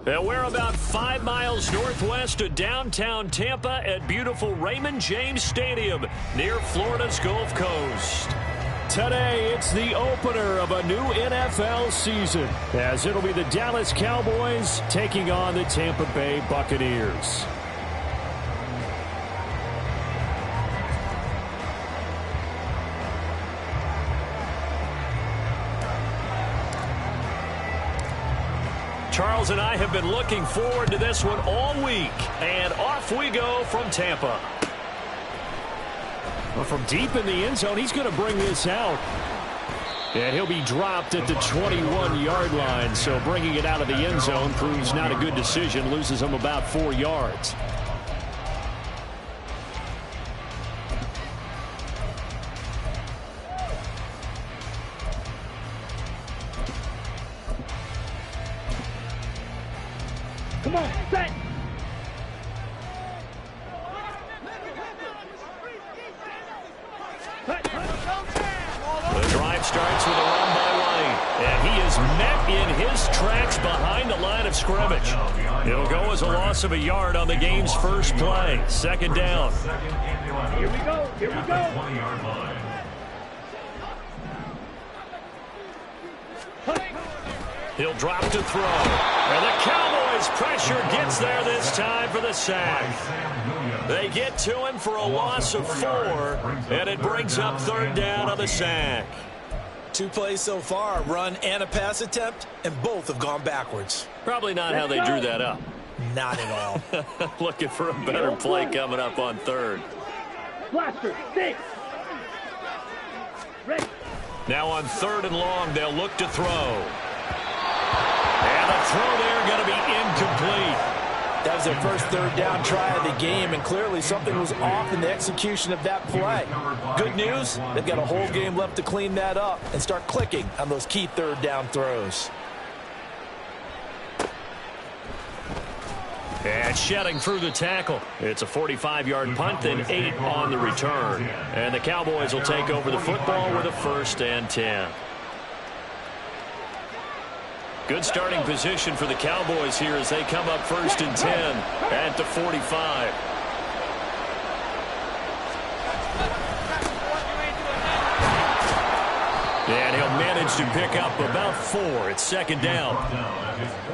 And we're about 5 miles northwest of downtown Tampa at beautiful Raymond James Stadium near Florida's Gulf Coast. Today, it's the opener of a new NFL season, as it'll be the Dallas Cowboys taking on the Tampa Bay Buccaneers. Charles and I have been looking forward to this one all week, and off we go from Tampa. Well, from deep in the end zone, he's going to bring this out. And he'll be dropped at the 21-yard line, so bringing it out of the end zone proves not a good decision, loses him about 4 yards. Come on, set. The drive starts with a run by White, and he is met in his tracks behind the line of scrimmage. It'll go as a loss of a yard on the game's first play. Second down. Here we go, here we go. He'll drop to throw. And the Cowboys pressure gets there this time for the sack. They get to him for a loss of 4, and it brings up third down on the sack. 2 plays so far, a run and a pass attempt, and both have gone backwards. Probably not how they drew that up. Not at all. Looking for a better play coming up on third. Blaster, 6. Ready. Now on third and long, they'll look to throw. And the throw there going to be incomplete. That was their first third down try of the game, and clearly something was off in the execution of that play. Good news, they've got a whole game left to clean that up and start clicking on those key third down throws. And shedding through the tackle. It's a 45-yard punt, then 8 on the return. And the Cowboys will take over the football with a 1st and 10. Good starting position for the Cowboys here as they come up 1st and 10 at the 45. And he'll manage to pick up about 4. It's second down.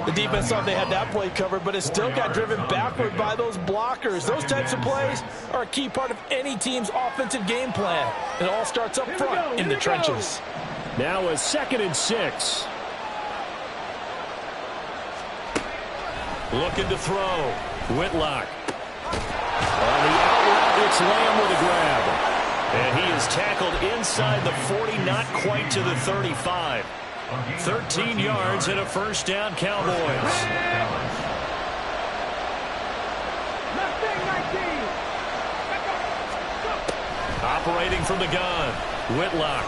The defense thought they had that play covered, but it still got driven backward by those blockers. Those types of plays are a key part of any team's offensive game plan. It all starts up front in the trenches. Now a 2nd and 6. Looking to throw. Whitlock. On the out route, it's Lamb with a grab. And he is tackled inside the 40, not quite to the 35. 13 yards and a 1st down, Cowboys. Operating from the gun. Whitlock.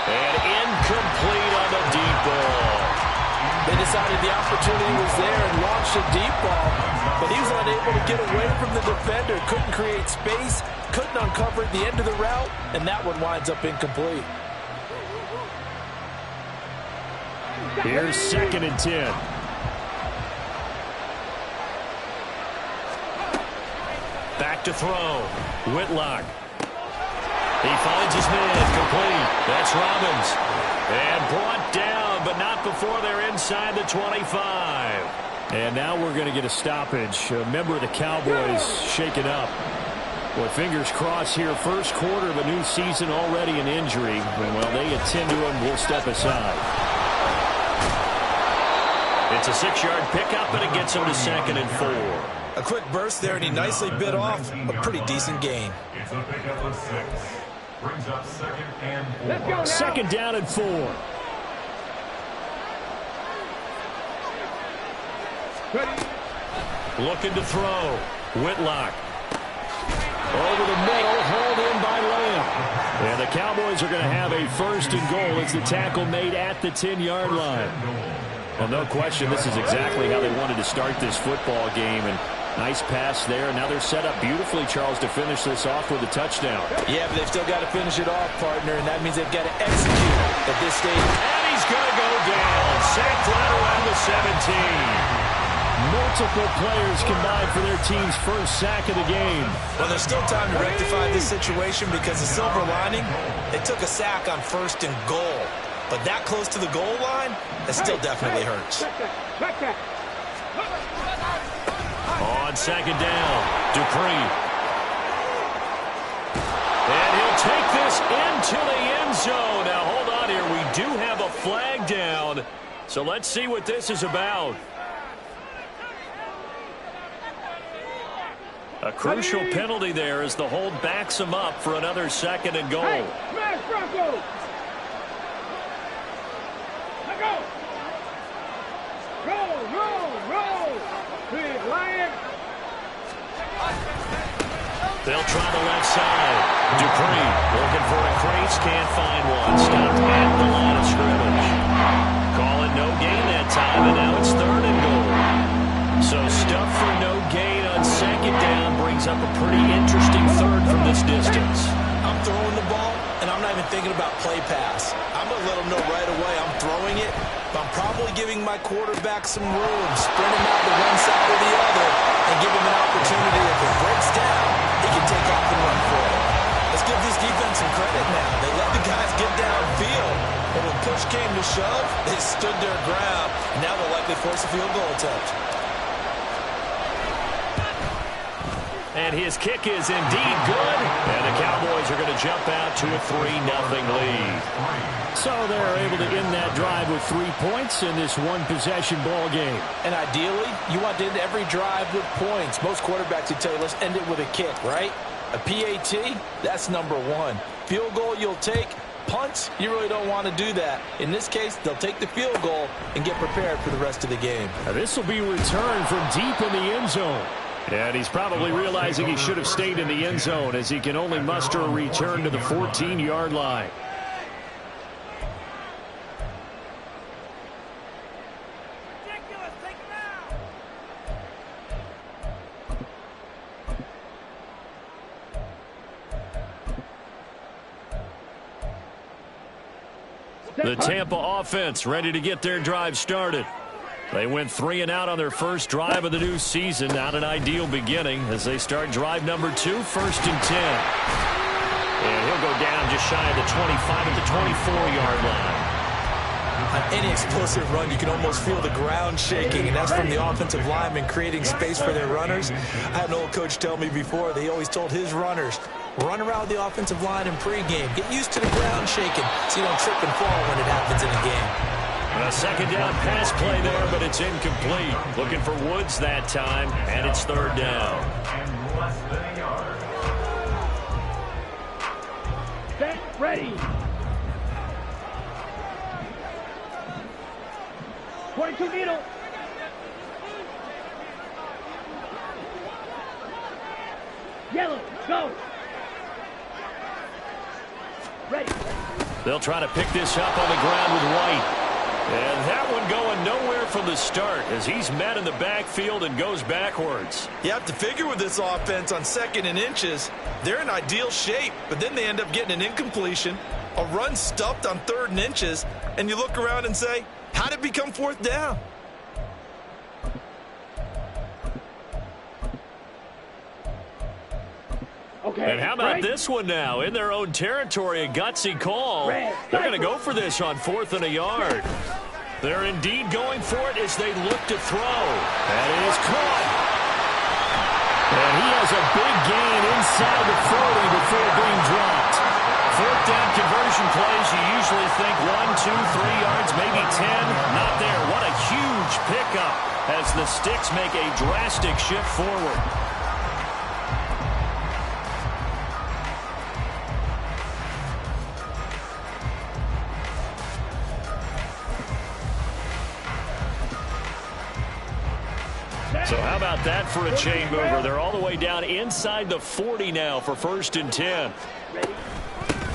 And incomplete on the deep ball. They decided the opportunity was there and launched a deep ball, but he was unable to get away from the defender. Couldn't create space, couldn't uncover the end of the route, and that one winds up incomplete. Here's 2nd and 10. Back to throw. Whitlock. He finds his man, complete. That's Robbins. And brought down, but not before they're inside the 25. And now we're going to get a stoppage. A member of the Cowboys shaken up. Well, fingers crossed here. First quarter of a new season, already an injury. And while they attend to him, we'll step aside. It's a 6-yard pickup, and it gets him to 2nd and 4. A quick burst there, and he nicely bit off a pretty decent gain. It's a pickup of 6. Brings up 2nd and 4. Let's go now. 2nd down and 4. Ready. Looking to throw. Whitlock. Over the middle, hauled in by Lamb. And the Cowboys are going to have a 1st and goal as the tackle made at the 10-yard line. Well, no question, this is exactly how they wanted to start this football game. And Nice pass there. Now they're set up beautifully, Charles, to finish this off with a touchdown. Yeah, but they've still got to finish it off, partner, and that means they've got to execute at this stage. And he's going to go down. Sacked right around the 17. Multiple players combined for their team's first sack of the game. Well, there's still time to rectify this situation because the silver lining, they took a sack on 1st and goal. But that close to the goal line, that still definitely hurts. On 2nd down, Dupree. And he'll take this into the end zone. Now, hold on here. We do have a flag down. So let's see what this is about. A crucial penalty there as the hold backs him up for another 2nd and goal. Hey, smash Bronco! Let go! Roll! Big Lion! They'll try the left side. Dupree looking for a crease, can't find one. Stopped at the line of scrimmage. Calling no gain that time, and now it's 3rd and goal. So stuff for no gain on 2nd down brings up a pretty interesting 3rd from this distance. I'm throwing the ball, and I'm not even thinking about play pass. I'm going to let them know right away I'm throwing it, but I'm probably giving my quarterback some room, sprint him out to one side or the other, and give him an opportunity. If it breaks down, he can take off and run for it. Let's give this defense some credit now. They let the guys get downfield, but when push came to shove, they stood their ground, and now they'll likely force a field goal attempt. And his kick is indeed good. And the Cowboys are going to jump out to a 3-0 lead. So they're able to end that drive with 3 points in this one-possession ball game. And ideally, you want to end every drive with points. Most quarterbacks would tell you, let's end it with a kick, right? A PAT, that's number 1. Field goal you'll take. Punts, you really don't want to do that. In this case, they'll take the field goal and get prepared for the rest of the game. Now this will be returned from deep in the end zone. And he's probably realizing he should have stayed in the end zone as he can only muster a return to the 14-yard line. The Tampa offense ready to get their drive started. They went 3 and out on their first drive of the new season. Not an ideal beginning as they start drive number 2, 1st and 10. And he'll go down just shy of the 25 at the 24-yard line. On any explosive run, you can almost feel the ground shaking, and that's from the offensive linemen creating space for their runners. I had an old coach tell me before, they always told his runners, run around the offensive line in pregame. Get used to the ground shaking so you don't trip and fall when it happens in a game. A 2nd down pass play there, but it's incomplete. Looking for Woods that time, and it's 3rd down. Set, ready. 22 needle. Yellow, go. Ready. They'll try to pick this up on the ground with White. And that one going nowhere from the start as he's met in the backfield and goes backwards. You have to figure with this offense on 2nd and inches, they're in ideal shape, but then they end up getting an incompletion, a run stuffed on 3rd and inches, and you look around and say, how did it become 4th down? Okay. And how about this one now? In their own territory, a gutsy call. They're going to go for this on 4th and a yard. They're indeed going for it as they look to throw. That is caught. And he has a big gain inside the 40 before being dropped. 4th down conversion plays, you usually think 1, 2, 3 yards, maybe 10. Not there. What a huge pickup as the Sticks make a drastic shift forward. So how about that for a chain mover? They're all the way down inside the 40 now for 1st and 10. Ready.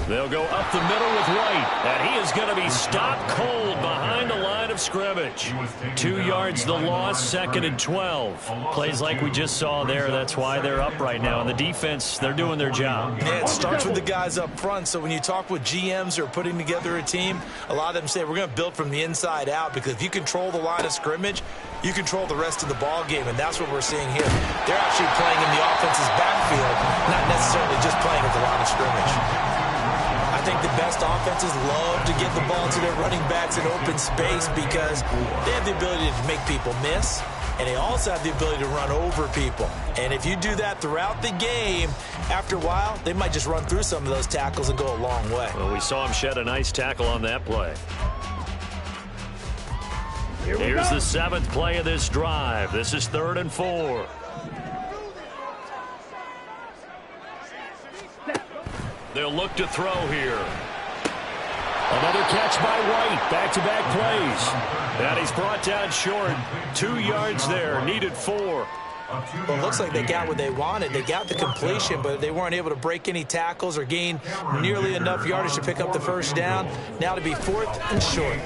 They'll go up the middle with White, and he is going to be stopped cold behind the line of scrimmage. 2 yards the loss, 2nd and 12. Plays like we just saw there. That's why they're up right now. And the defense, they're doing their job. Yeah, it starts with the guys up front. So when you talk with GMs who are putting together a team, a lot of them say we're going to build from the inside out, because if you control the line of scrimmage, you control the rest of the ball game, and that's what we're seeing here. They're actually playing in the offense's backfield, not necessarily just playing at the line of scrimmage. I think the best offenses love to get the ball to their running backs in open space because they have the ability to make people miss, and they also have the ability to run over people. And if you do that throughout the game, after a while, they might just run through some of those tackles and go a long way. Well, we saw him shed a nice tackle on that play. Here's the 7th play of this drive. This is 3rd and 4. They'll look to throw here. Another catch by White. Back-to-back plays. And he's brought down short. 2 yards there. Needed 4. Well, it looks like they got what they wanted. They got the completion, but they weren't able to break any tackles or gain nearly enough yardage to pick up the first down. Now to be 4th and short.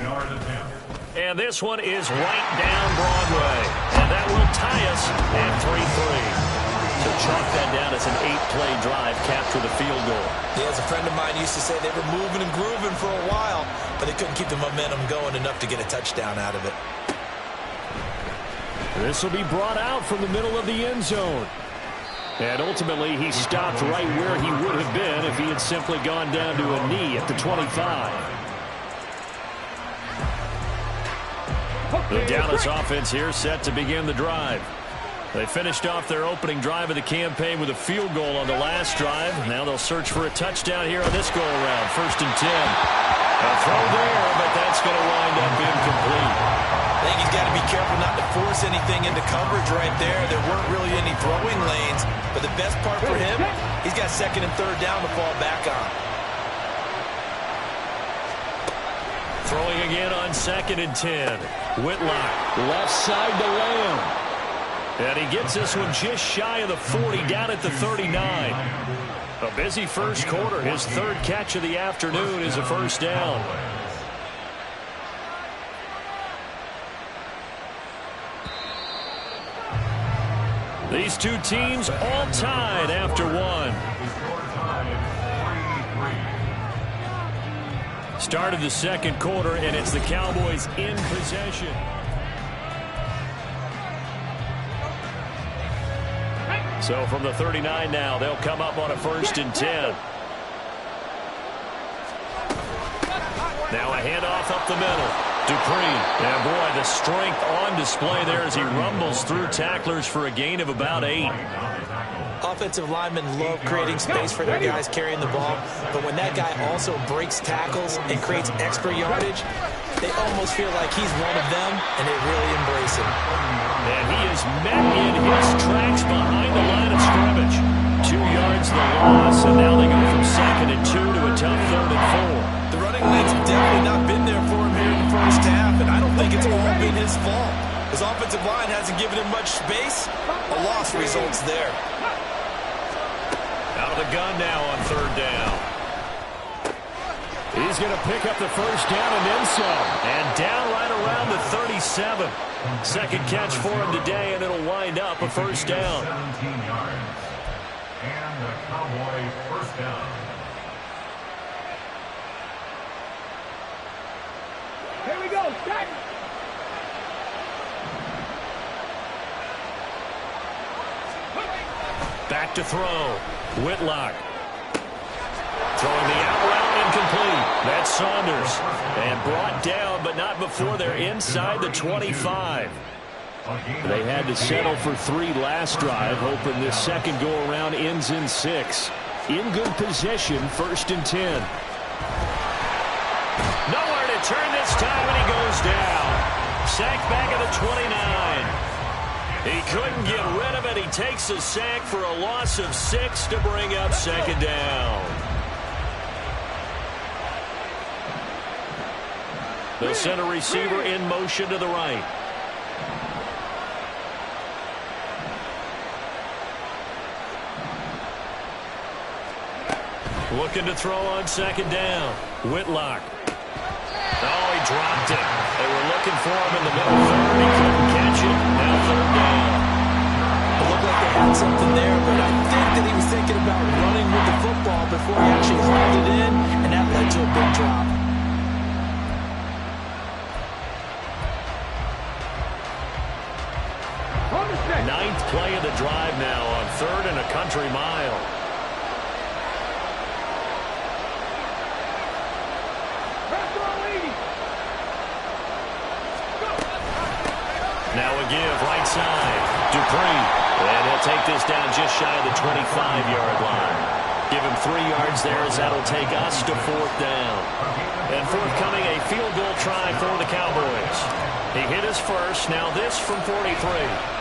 And this one is right down Broadway. And that will tie us at 3-3. So chalk that down as an 8-play drive, capture the field goal. Yeah, as a friend of mine used to say, they were moving and grooving for a while, but they couldn't keep the momentum going enough to get a touchdown out of it. This will be brought out from the middle of the end zone. And ultimately, he stopped right where he would have been if he had simply gone down to a knee at the 25. The Dallas offense here set to begin the drive. They finished off their opening drive of the campaign with a field goal on the last drive. Now they'll search for a touchdown here on this go-around. 1st and 10. A throw there, but that's going to wind up incomplete. I think he's got to be careful not to force anything into coverage right there. There weren't really any throwing lanes, but the best part for him, he's got 2nd and 3rd down to fall back on. Throwing again on 2nd and 10. Whitlock, left side to Lamb. And he gets this one just shy of the 40, down at the 39. A busy first quarter. His 3rd catch of the afternoon is a first down. These two teams all tied after one. Start of the 2nd quarter, and it's the Cowboys in possession. So from the 39 now, they'll come up on a 1st and 10. Now a handoff up the middle. Dupree. And boy, the strength on display there as he rumbles through tacklers for a gain of about 8. Offensive linemen love creating space for their guys carrying the ball, but when that guy also breaks tackles and creates extra yardage, they almost feel like he's one of them, and they really embrace him. And he is met in his tracks behind the line of scrimmage. 2 yards the loss, and now they go from 2nd and 2 to a tough 3rd and 4. The running lanes have definitely not been there for him here in the first half, and I don't think it's all been his fault. His offensive line hasn't given him much space. A loss results there. Out of the gun now on 3rd down. He's going to pick up the first down and then some. And down right around the 37. 2nd catch for him today, and it'll wind up a first down. 17 yards. And the Cowboys first down. Here we go. Start. Back to throw. Whitlock. Throwing the out route incomplete. That's Saunders. And brought down, but not before they're inside the 25. They had to settle for 3 last drive, hoping this second go-around ends in 6. In good position, 1st and 10. Nowhere to turn this time, and he goes down. Sacked back at the 29. He couldn't get rid of it. He takes a sack for a loss of 6 to bring up 2nd down. The center receiver in motion to the right. Looking to throw on second down. Whitlock. Oh, he dropped it. They were looking for him in the middle third. He couldn't catch it. Now third down. It looked like they had something there, but I think that he was thinking about running with the football before he actually hauled it in, and that led to a big drop. Ninth play of the drive now on 3rd and a country mile. Now a give, right side. Dupree. And he'll take this down just shy of the 25-yard line. Give him 3 yards there as that'll take us to 4th down. And forthcoming, a field goal try for the Cowboys. He hit his first. Now this from 43.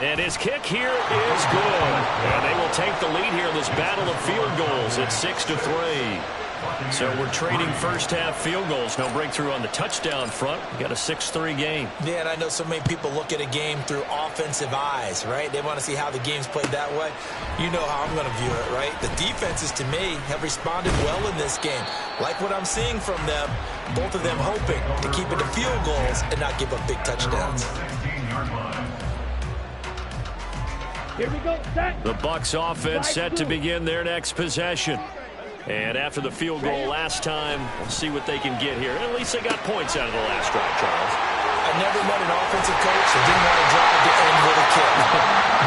And his kick here is good. And they will take the lead here in this battle of field goals at 6-3. So we're trading first-half field goals. No breakthrough on the touchdown front. We got a 6-3 game. Yeah, and I know so many people look at a game through offensive eyes, right? They want to see how the game's played that way. You know how I'm going to view it, right? The defenses, to me, have responded well in this game. Like what I'm seeing from them, both of them hoping to keep it to field goals and not give up big touchdowns. Here we go, set. The Bucs offense set to begin their next possession. And after the field goal last time, we'll see what they can get here. At least they got points out of the last drive, Charles. I never met an offensive coach that didn't want to drive to end with a kick.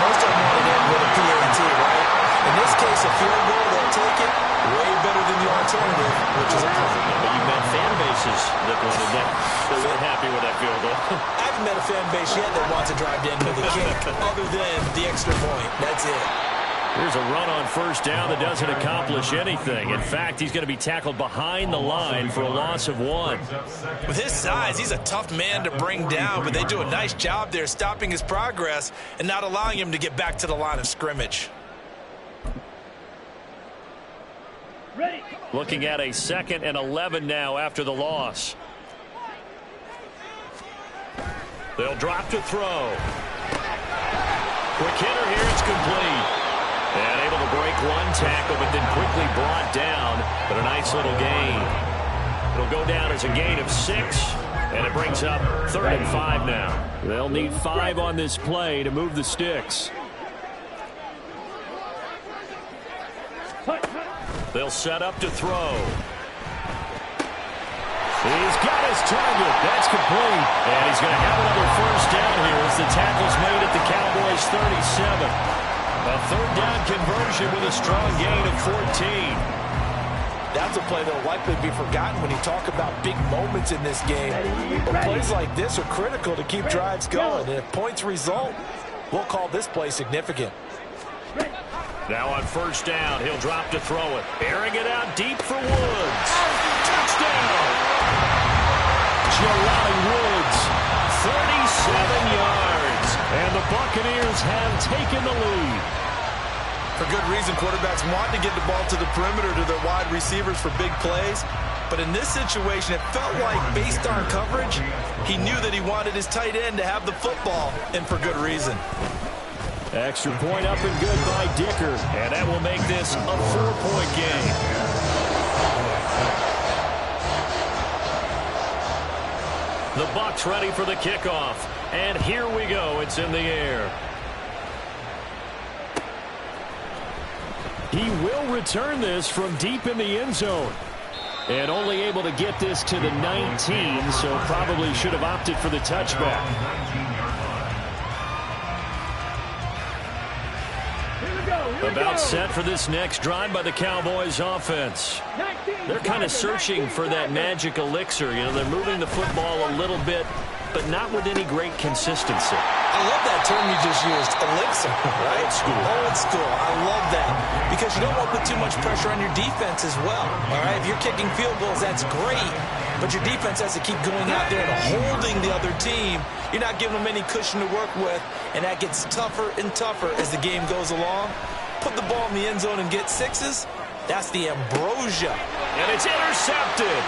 Most of them want to end with a PAT, right? In this case, a field goal, they'll take it way better than the alternative, which is a punt. But you've met fan bases that wanted that. They weren't happy with that field goal. I haven't met a fan base yet that wants to drive to end with a kick, other than the extra point. That's it. Here's a run on first down that doesn't accomplish anything. In fact, he's going to be tackled behind the line for a loss of 1. With his size, he's a tough man to bring down, but they do a nice job there stopping his progress and not allowing him to get back to the line of scrimmage. Ready. Looking at a 2nd and 11 now after the loss. They'll drop to throw. Quick hitter here, it's complete. And able to break one tackle, but then quickly brought down. But a nice little gain. It'll go down as a gain of 6, and it brings up 3rd and 5 now. They'll need 5 on this play to move the sticks. They'll set up to throw. He's got his target. That's complete. And he's going to have another first down here as the tackle's made at the Cowboys' 37. A 3rd down conversion with a strong gain of 14. That's a play that will likely be forgotten when you talk about big moments in this game. But plays like this are critical to keep drives going. And if points result, we'll call this play significant. Now on first down, he'll drop to throw it. Airing it out deep for Woods. Touchdown! Jelani Woods, 37 yards. And the Buccaneers have taken the lead. For good reason, quarterbacks want to get the ball to the perimeter to their wide receivers for big plays. But in this situation, it felt like, based on coverage, he knew that he wanted his tight end to have the football, and for good reason. Extra point up and good by Dicker. And that will make this a 4-point game. The Bucs ready for the kickoff. And here we go. It's in the air. He will return this from deep in the end zone. And only able to get this to the 19, so probably should have opted for the touchback. About set for this next drive by the Cowboys offense. They're kind of searching for that magic elixir. You know, they're moving the football a little bit, but not with any great consistency. I love that term you just used, elixir, right? Old school. Old school. I love that because you don't want to put too much pressure on your defense as well, all right? If you're kicking field goals, that's great, but your defense has to keep going out there and holding the other team. You're not giving them any cushion to work with, and that gets tougher and tougher as the game goes along. Put the ball in the end zone and get 6s. That's the ambrosia. And it's intercepted.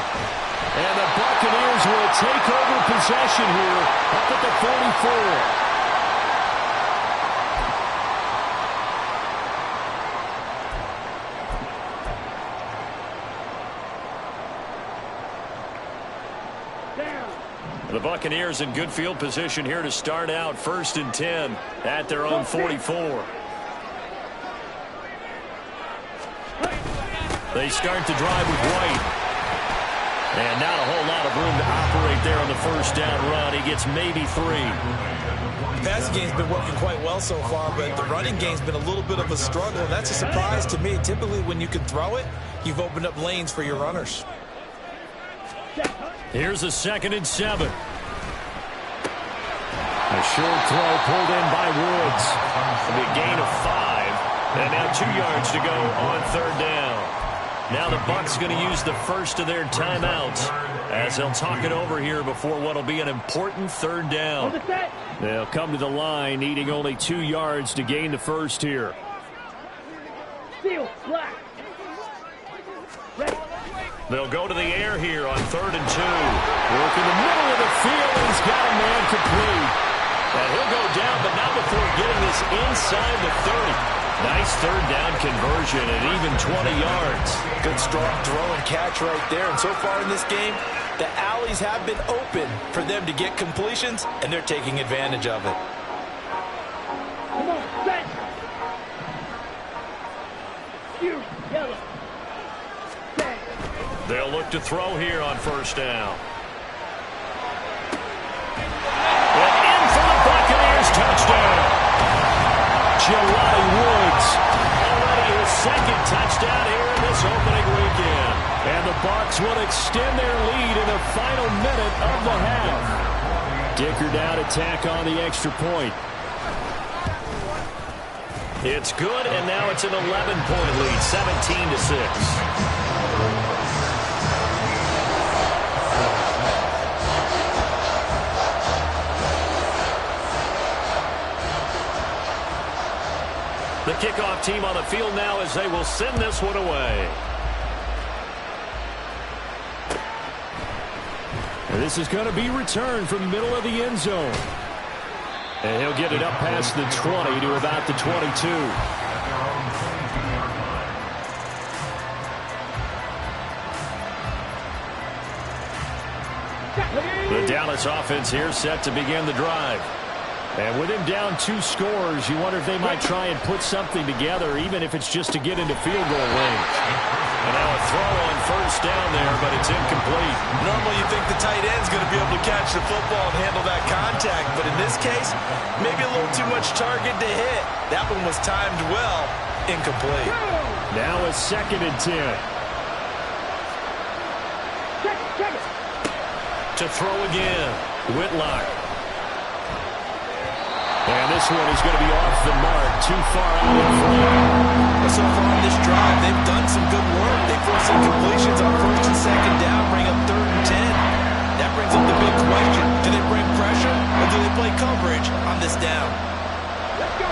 And the Buccaneers will take over possession here up at the 44. The Buccaneers in good field position here to start out 1st and 10 at their own 44. They start the drive with White. And not a whole lot of room to operate there on the first down run. He gets maybe 3. The passing game's been working quite well so far, but the running game's been a little bit of a struggle, and that's a surprise to me. Typically, when you can throw it, you've opened up lanes for your runners. Here's a 2nd and 7. A short throw pulled in by Woods. A gain of 5. And now 2 yards to go on 3rd down. Now the Bucs going to use the first of their timeouts as they'll talk it over here before what will be an important 3rd down. They'll come to the line needing only 2 yards to gain the first here. They'll go to the air here on 3rd and 2. Work in the middle of the field. He's got a man complete. And he'll go down, but not before getting this inside the 30. Nice 3rd down conversion at even 20 yards. Good strong throw and catch right there. And so far in this game, the alleys have been open for them to get completions, and they're taking advantage of it. Come on, set. You, yellow. Set. They'll look to throw here on 1st down. And in for the Buccaneers, touchdown. Jelani Woods, already his 2nd touchdown here in this opening weekend. And the Bucs will extend their lead in the final minute of the half. Dicker down to tack on the extra point. It's good, and now it's an 11-point lead, 17-6. The kickoff team on the field now as they will send this one away. And this is going to be returned from the middle of the end zone. And he'll get it up past the 20 to about the 22. The Dallas offense here set to begin the drive. And with him down 2 scores, you wonder if they might try and put something together, even if it's just to get into field goal range. And now a throw on 1st down there, but it's incomplete. Normally you think the tight end's going to be able to catch the football and handle that contact, but in this case, maybe a little too much target to hit. That one was timed well, incomplete. Now a 2nd and 10. To throw again, Whitlock. And this one is going to be off the mark, too far out in front. So far on this drive, they've done some good work. They forced some completions on 1st and 2nd down, bring up 3rd and 10. That brings up the big question. Do they bring pressure, or do they play coverage on this down?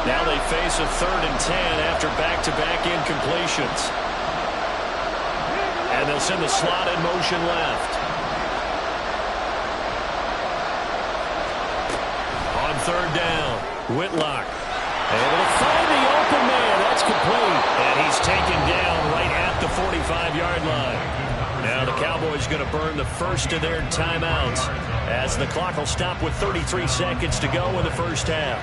Now they face a 3rd and 10 after back-to-back incompletions. And they'll send the slot in motion left. On 3rd down, Whitlock. Able to find the open man. That's complete. And he's taken down right at the 45-yard line. Now the Cowboys going to burn the first of their timeouts as the clock will stop with 33 seconds to go in the first half.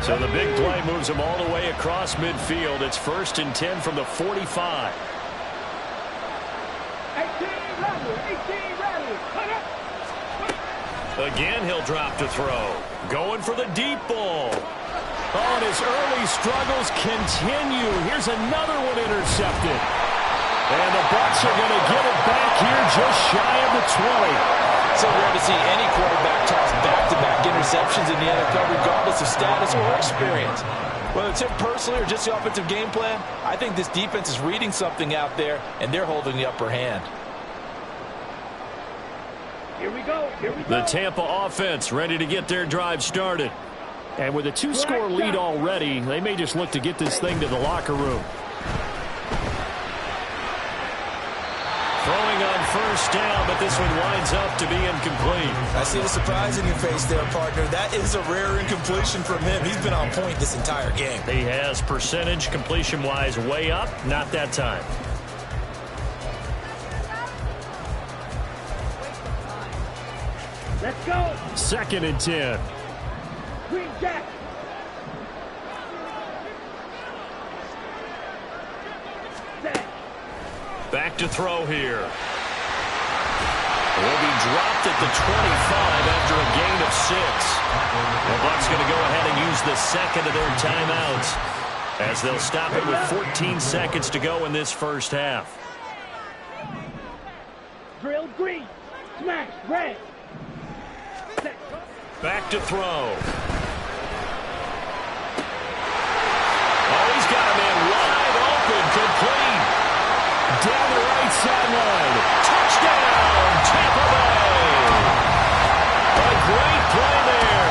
So the big play moves them all the way across midfield. It's 1st and 10 from the 45. 18 rally. Again, he'll drop to throw. Going for the deep ball. Oh, and his early struggles continue. Here's another one intercepted. And the Bucs are going to get it back here just shy of the 20. So rare to see any quarterback toss back-to-back interceptions in the NFL, regardless of status or experience. Whether it's him personally or just the offensive game plan, I think this defense is reading something out there, and they're holding the upper hand. Here we go. The Tampa offense ready to get their drive started. And with a 2-score lead already, they may just look to get this thing to the locker room. Throwing on first down, but this one winds up to be incomplete. I see the surprise in your face there, partner. That is a rare incompletion from him. He's been on point this entire game. He has percentage completion-wise way up, not that time. Let's go. 2nd and 10. Green Jack. Set. Back to throw here. Will be dropped at the 25 after a gain of 6. The Bucs going to go ahead and use the second of their timeouts as they'll stop it with 14 seconds to go in this first half. Drill green. Smash red. Set. Back to throw. Oh, he's got a man wide open, complete. Down the right sideline. Touchdown, Tampa Bay. A great play there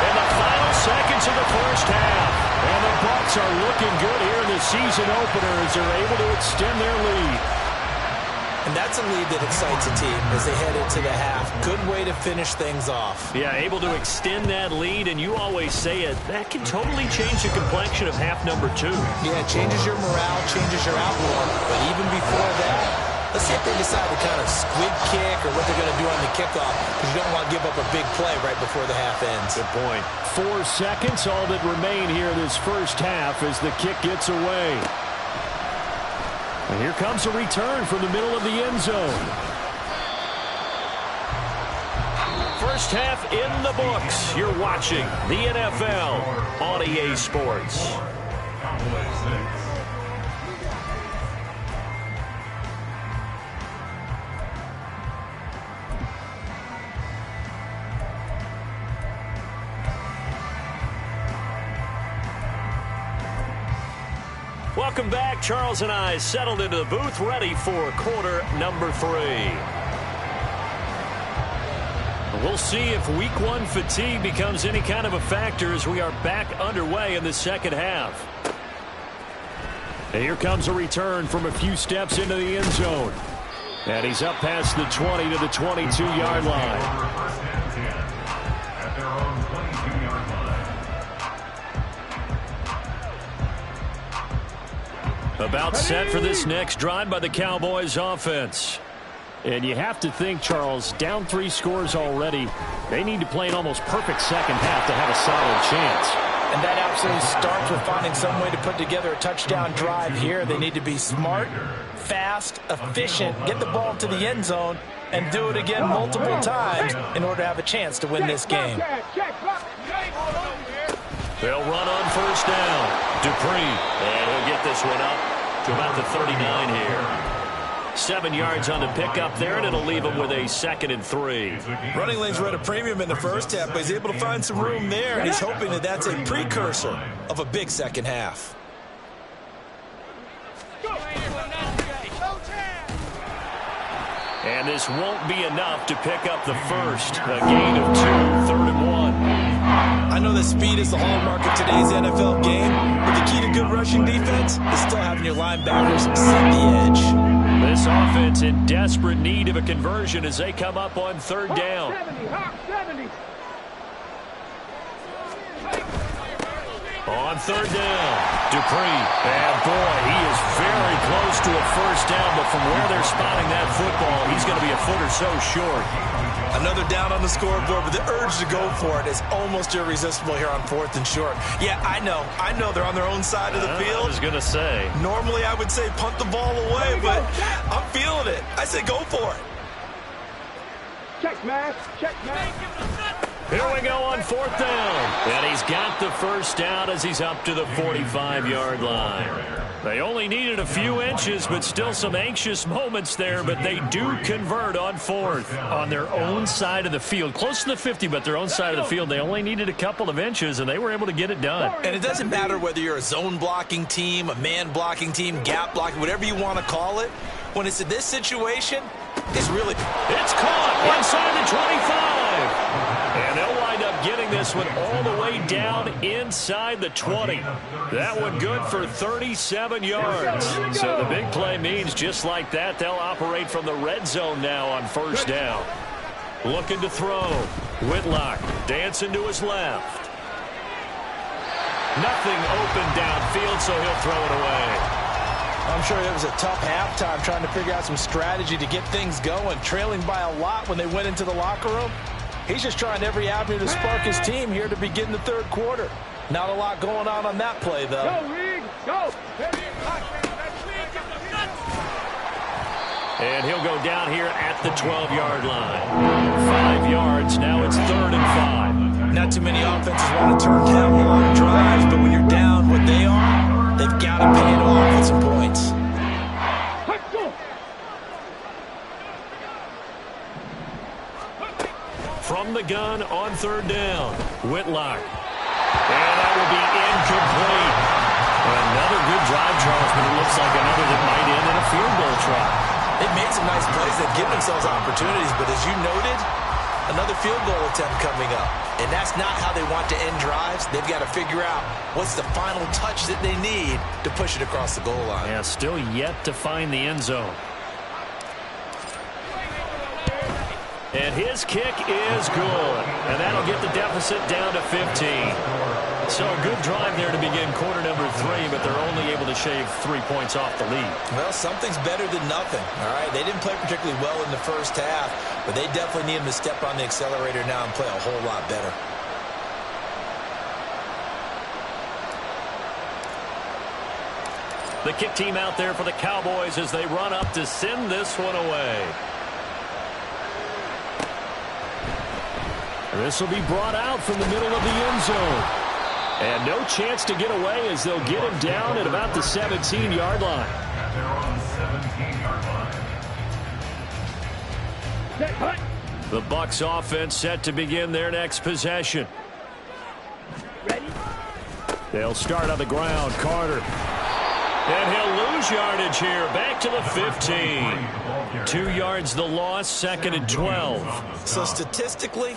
in the final seconds of the first half. And the Bucs are looking good here in the season opener as they're able to extend their lead. And that's a lead that excites a team as they head into the half. Good way to finish things off. Yeah, able to extend that lead, and you always say it, that can totally change the complexion of half number 2. Yeah, it changes your morale, changes your outlook. But even before that, let's see if they decide to kind of squib kick or what they're going to do on the kickoff, because you don't want to give up a big play right before the half ends. Good point. 4 seconds, all that remain here this first half as the kick gets away. And here comes a return from the middle of the end zone. First half in the books. You're watching the NFL on EA Sports. Cowboys 6. Welcome back. Charles and I settled into the booth, ready for quarter number 3. We'll see if week 1 fatigue becomes any kind of a factor as we are back underway in the second half. And here comes a return from a few steps into the end zone. And he's up past the 20 to the 22-yard line. First and 10 at their own 22-yard line. About set for this next drive by the Cowboys offense. And you have to think, Charles, down 3 scores already. They need to play an almost perfect second half to have a solid chance. And that absolutely starts with finding some way to put together a touchdown drive here. They need to be smart, fast, efficient, get the ball to the end zone, and do it again multiple times in order to have a chance to win this game. They'll run on first down. Dupree, and he'll get this one up to about the 39 here. 7 yards on the pickup there, and it'll leave him with a 2nd and 3. Running lanes were at a premium in the first half, but he's able to find some room there, and he's hoping that that's a precursor of a big second half. And this won't be enough to pick up the first. A gain of 2, 3rd and 1. I know that speed is the hallmark of today's NFL game, but the key to good rushing defense is still having your linebackers set the edge. This offense in desperate need of a conversion as they come up on 3rd down. 70. On 3rd down, Dupree. And boy, he is very close to a first down, but from where they're spotting that football, he's going to be a foot or so short. Another down on the scoreboard, but the urge to go for it is almost irresistible here on 4th and short. Yeah, I know they're on their own side of the field. I was going to say. Normally I would say punt the ball away, but I'm feeling it. I say go for it. Check, man. Here we go on 4th down. And he's got the first down as he's up to the 45-yard line. They only needed a few inches, but still some anxious moments there. But they do convert on 4th on their own side of the field. Close to the 50, but their own side of the field. They only needed a couple of inches, and they were able to get it done. And it doesn't matter whether you're a zone blocking team, a man blocking team, gap blocking, whatever you want to call it. When it's in this situation, it's really... It's caught inside the 25. And they'll wind up getting this this one all the way down inside the 20. That one good for 37 yards. So the big play means just like that, they'll operate from the red zone now on first down. Looking to throw. Whitlock dancing to his left. Nothing open downfield, so he'll throw it away. I'm sure it was a tough halftime trying to figure out some strategy to get things going, trailing by a lot when they went into the locker room. He's just trying every avenue to spark his team here to begin the third quarter. Not a lot going on that play, though. Go, Reed, go! And he'll go down here at the 12-yard line. 5 yards, now it's 3rd and 5. Not too many offenses want to turn down long drives, but when you're down what they are, they've got to pay it off with some points. From the gun on 3rd down, Whitlock. And that will be incomplete. Another good drive, Charles, but it looks like another that might end in a field goal try. They've made some nice plays. They've given themselves opportunities, but as you noted, another field goal attempt coming up. And that's not how they want to end drives. They've got to figure out what's the final touch that they need to push it across the goal line. Yeah, still yet to find the end zone. And his kick is good. And that'll get the deficit down to 15. So a good drive there to begin quarter number 3, but they're only able to shave 3 points off the lead. Well, something's better than nothing, all right? They didn't play particularly well in the first half, but they definitely need him to step on the accelerator now and play a whole lot better. The kick team out there for the Cowboys as they run up to send this one away. This will be brought out from the middle of the end zone. And no chance to get away as they'll get him down at about the 17-yard line. At their own 17-yard line. The Bucs offense set to begin their next possession. Ready? They'll start on the ground. Carter. And he'll lose yardage here. Back to the 15. 2 yards the loss, 2nd and 12. So statistically,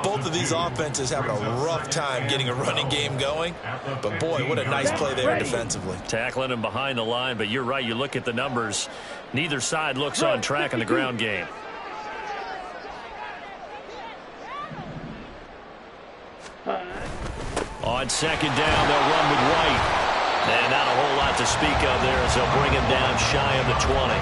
both of these offenses having a rough time getting a running game going. But boy, what a nice play there defensively. Tackling him behind the line, but you're right. You look at the numbers. Neither side looks on track in the ground game. On 2nd down, they'll run with White. And not a whole lot to speak of there as they'll bring him down shy of the 20.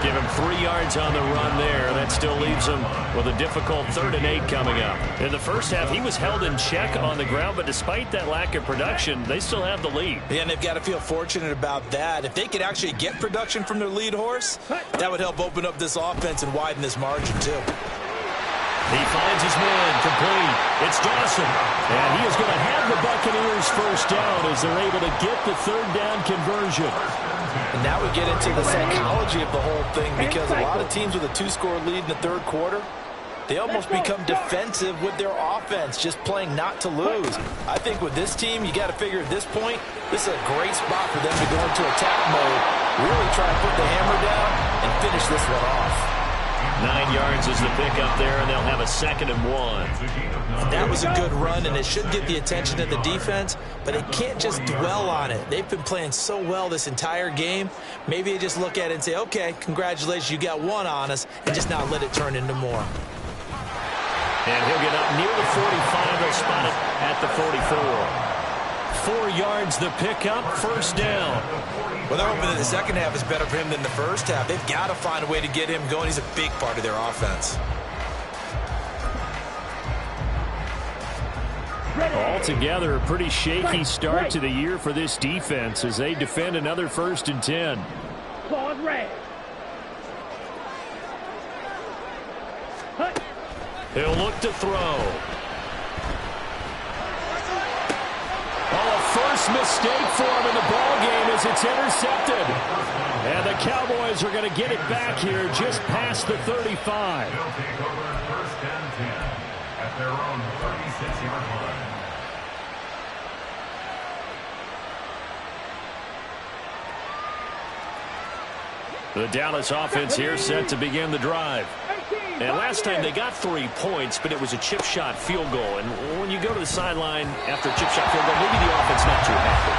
Give him 3 yards on the run there. That still leaves him with a difficult 3rd and 8 coming up. In the first half, he was held in check on the ground, but despite that lack of production, they still have the lead. Yeah, and they've got to feel fortunate about that. If they could actually get production from their lead horse, that would help open up this offense and widen this margin too. He finds his man, complete. It's Dawson. And he is going to have the Buccaneers first down as they're able to get the 3rd down conversion. And now we get into the psychology of the whole thing, because a lot of teams with a 2-score lead in the 3rd quarter, they almost become defensive with their offense, just playing not to lose. I think with this team, you got to figure at this point, this is a great spot for them to go into attack mode, really try and put the hammer down and finish this one off. 9 yards is the pickup there, and they'll have a 2nd and 1. That was a good run, and it should get the attention of the defense, but they can't just dwell on it. They've been playing so well this entire game. Maybe they just look at it and say, okay, congratulations, you got 1 on us, and just not let it turn into more. And he'll get up near the 45. They'll spot it at the 44. 4 yards the pickup, first down. Well, they're hoping that the second half is better for him than the first half. They've got to find a way to get him going. He's a big part of their offense. Altogether, a pretty shaky start to the year for this defense as they defend another 1st and 10. Claws red. He'll look to throw. First mistake for him in the ball game as it's intercepted. And the Cowboys are going to get it back here just past the 35. They'll take over 1st and 10 at their own 36-yard line. The Dallas offense here set to begin the drive. 18. And last time they got 3 points, but it was a chip shot field goal. And when you go to the sideline after a chip shot field goal, maybe the offense not too happy.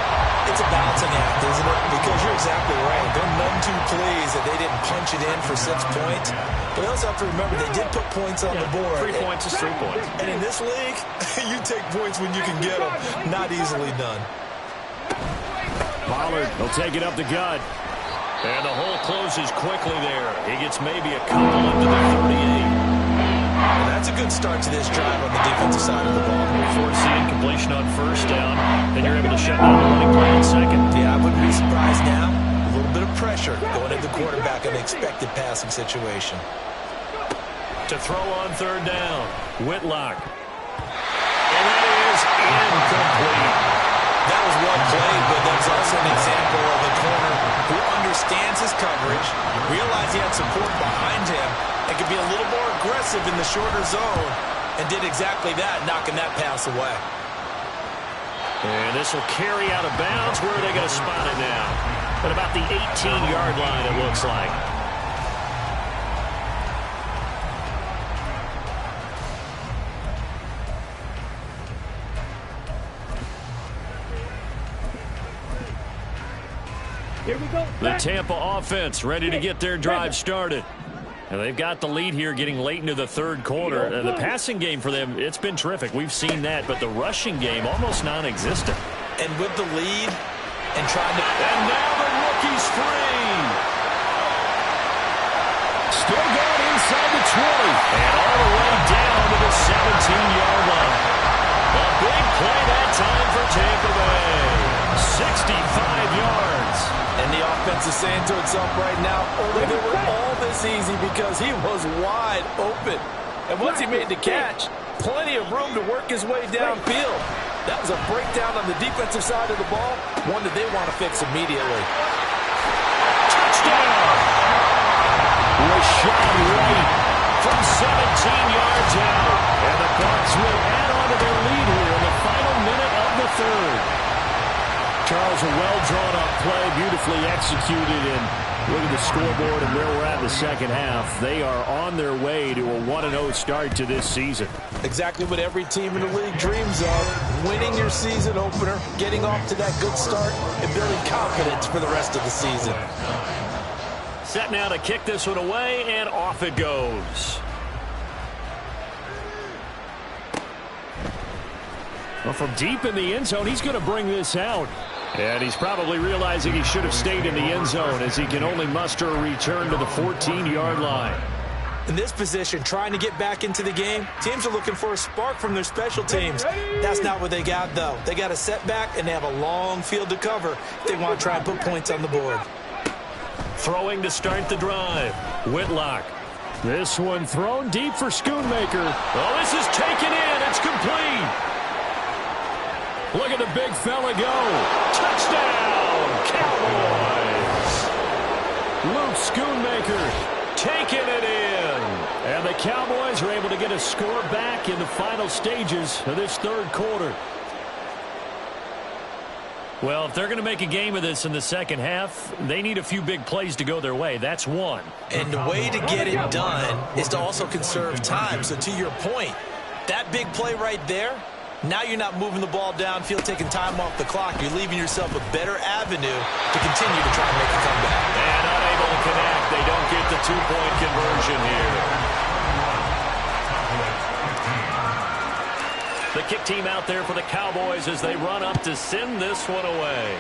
It's a balancing act, isn't it? Because you're exactly right. They're none too pleased that they didn't punch it in for 6 points. But they also have to remember they did put points on the board. 3 points is 3 points. And in this league, you take points when you can get them. Not easily done. Pollard will take it up the gut. And the hole closes quickly there. He gets maybe a couple up to the 38. And that's a good start to this drive on the defensive side of the ball. Force the incompletion on first down. Then you're able to shut down the running play on second. Yeah, I wouldn't be surprised now. A little bit of pressure going at the quarterback in an expected passing situation. To throw on third down, Whitlock. And that is incomplete. That was well played, but that was also an example of a corner who understands his coverage, realized he had support behind him, and could be a little more aggressive in the shorter zone, and did exactly that, knocking that pass away. And this will carry out of bounds. Where are they going to spot it now? At about the 18-yard line, it looks like. Here we go. The Tampa offense ready to get their drive started. And they've got the lead here getting late into the third quarter. The passing game for them, it's been terrific. We've seen that, but the rushing game almost non-existent. And with the lead and trying to... And now the rookie's free. Still going inside the 20. And all the way down to the 17-yard line. A big play that time for Tampa Bay. 65 yards. And the offense is saying to itself right now, only they were all this easy because he was wide open. And once he made the catch, plenty of room to work his way downfield. That was a breakdown on the defensive side of the ball, one that they want to fix immediately. Touchdown! Rashad White from 17 yards out. And the Bucs will add on to their lead here in the final minute of the third. Charles, a well-drawn-up play, beautifully executed, and look at the scoreboard and where we're at in the second half. They are on their way to a 1-0 start to this season. Exactly what every team in the league dreams of, winning your season opener, getting off to that good start, and building confidence for the rest of the season. Set now to kick this one away, and off it goes. Well, from deep in the end zone, he's going to bring this out. And he's probably realizing he should have stayed in the end zone as he can only muster a return to the 14-yard line. In this position, trying to get back into the game, teams are looking for a spark from their special teams. That's not what they got, though. They got a setback, and they have a long field to cover if they want to try and put points on the board. Throwing to start the drive, Whitlock. This one thrown deep for Schoonmaker. Oh, this is taken in. It's complete. Look at the big fella go. Touchdown, Cowboys. Luke Schoonmaker taking it in. And the Cowboys are able to get a score back in the final stages of this third quarter. Well, if they're going to make a game of this in the second half, they need a few big plays to go their way. That's one. And the way to get it done is to also conserve time. So to your point, that big play right there, now you're not moving the ball downfield, taking time off the clock. You're leaving yourself a better avenue to continue to try and make a comeback. And unable to connect. They don't get the two-point conversion here. The kick team out there for the Cowboys as they run up to send this one away.